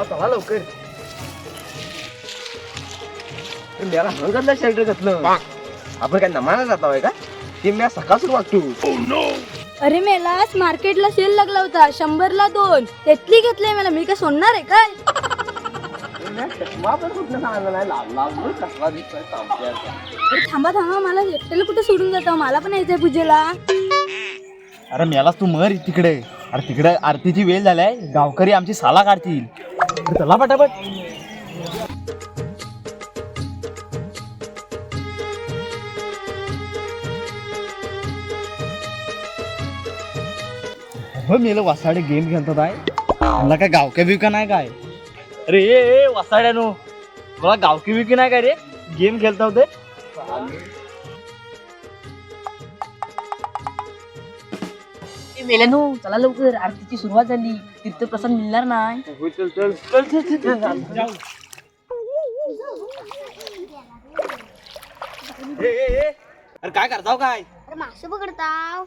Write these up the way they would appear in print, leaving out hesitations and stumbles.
चला लवकर. मला हंगतला शर्ट घातलं. आपण काय नमाना जाता का? ते मी सकाळच वाटतो. अरे मेलास मार्केटला सेल लागला होता 100ला 2. त्यातली घेतलंय मला. मी काय सोडणार आहे काय? थांबा थांबा मला एकट्याला कुठे सोडून जातो. मला पण यायचंय पूजेला. अरे मेलास तू मर तिकडे. अरे तिकडे आरतीची वेळ झालाय. गावकरी आमची साला काढतील. चला पटापट. हो मेलं वासाडे गेम खेळतात आहे. मला काय गावक्या बिवक्या नाही काय? अरे ए वासाड्यानो मला गावकी बिवकी नाही काय रे? गेम खेळता होते. मेल्यानो चला लवकर. आरतीची सुरुवात झाली. तीर्थप्रसाद मिळणार नाही. अरे काय करताव काय? मासे पकडताव.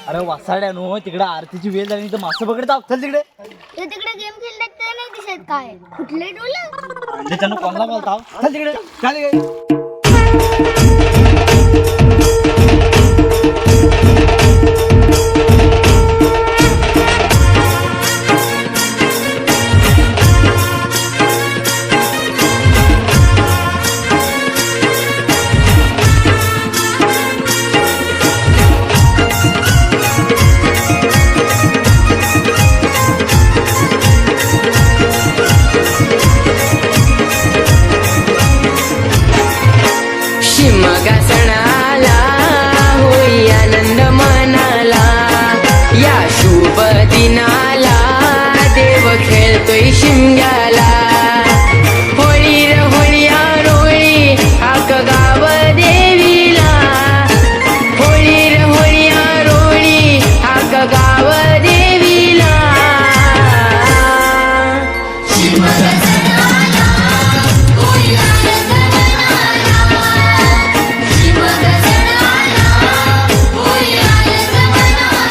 अरे वासाड्यानो तिकडे आरतीची वेळ झाली तर मासे पकडताव. चल तिकडे. ते तिकडे गेम खेळतात ते नाही दिसत काय? कुठले डोलं? त्याच्यानं कोणाला बोलताव? चल तिकडे. चल तिकडे. शिमगा सणाला होई आनंद मनाला. या शुभ दिनाला देव खेळतोय शिमग्याला. होळी रे होळी आरोळी आक गाव देवीला. होळी रे होळी आरोळी आक गाव देवीला. शिमगा सणाला होई आनंद मनाला. शिमगा सणाला होई आनंद मनाला.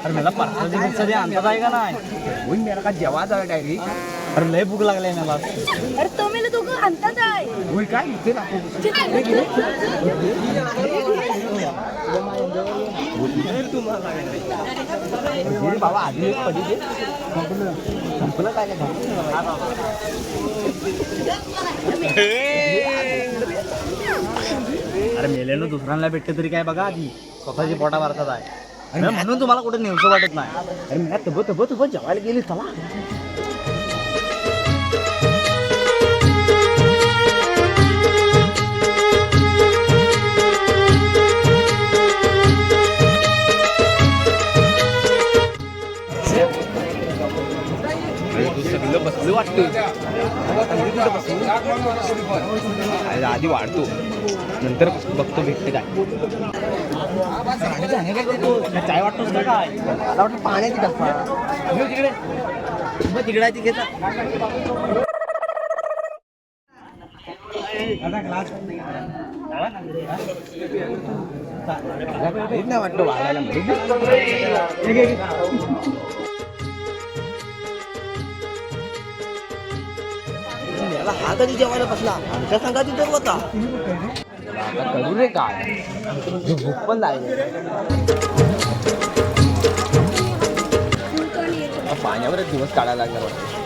अरे मला पार्सलची पिझ्झा दे. आणतात आहे का नाही? होय मेला का जेवा जावे काय रे? अरे लय भूक लागलाय मला. अरे तो मेला दोघं आणतात आहे. होय काय इथे बाबा आधी एक पडी दे. संपलं काय अरे मेलेलो दुसऱ्यांना भेटते तरी काय बघा आधी. स्वतःची पोटा भरतात आहे. अरे म्हणून तुम्हाला कुठे नेवसं वाटत नाही. अरे मी तब जेवायला गेली चला. सगळं बसलं वाटतं. आधी वाढतो नंतर बघतो भेटते काय. चाय वाटतोस का काय? मला वाटतं पाण्याची डफा तिकडे मग तिकडे ती घेता. नाही वाटतं वाढायला. याला हा कधी जेवायला बसला? आमच्या संघात तिथं होता. करू रे काय? भूक पण लागली. पाण्यावरच दिवस काढायला लागला वाटतं.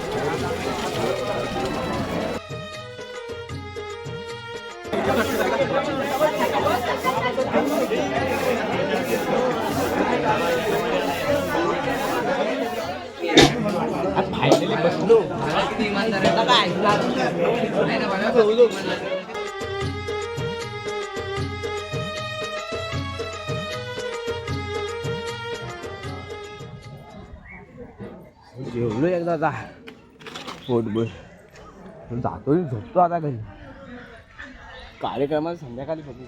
फायनली बसलो. जेवलो एकदा आता पोटभर जातो झोपतो आता घरी कार्यक्रमात संध्याकाळी बघू.